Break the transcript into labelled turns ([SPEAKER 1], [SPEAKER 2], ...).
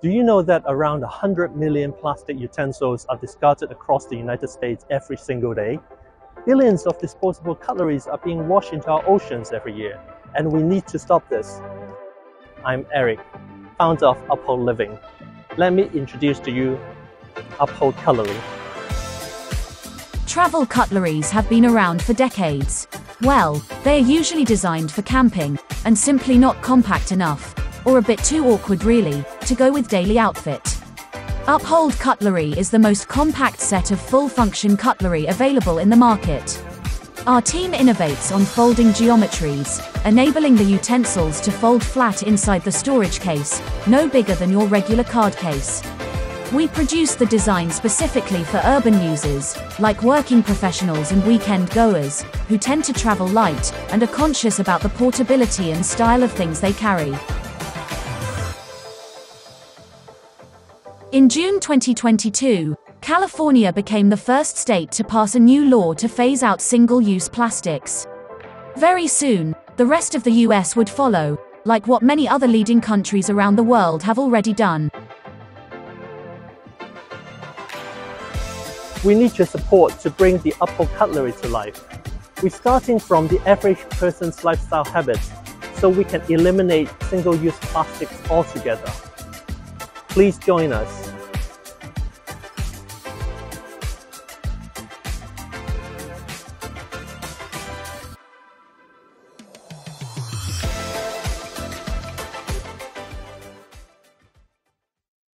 [SPEAKER 1] Do you know that around 100 million plastic utensils are discarded across the United States every single day? Billions of disposable cutleries are being washed into our oceans every year, and we need to stop this. I'm Eric, founder of Uphold Living. Let me introduce to you Uphold Cutlery.
[SPEAKER 2] Travel cutleries have been around for decades. Well, they are usually designed for camping, and simply not compact enough, or a bit too awkward really, to go with daily outfit. Uphold Cutlery is the most compact set of full-function cutlery available in the market. Our team innovates on folding geometries, enabling the utensils to fold flat inside the storage case, no bigger than your regular card case. We produce the design specifically for urban users, like working professionals and weekend goers, who tend to travel light and are conscious about the portability and style of things they carry. In June 2022, California became the first state to pass a new law to phase out single-use plastics. Very soon, the rest of the US would follow, like what many other leading countries around the world have already done.
[SPEAKER 1] We need your support to bring the Uphold Cutlery to life. We're starting from the average person's lifestyle habits, so we can eliminate single-use plastics altogether. Please join us.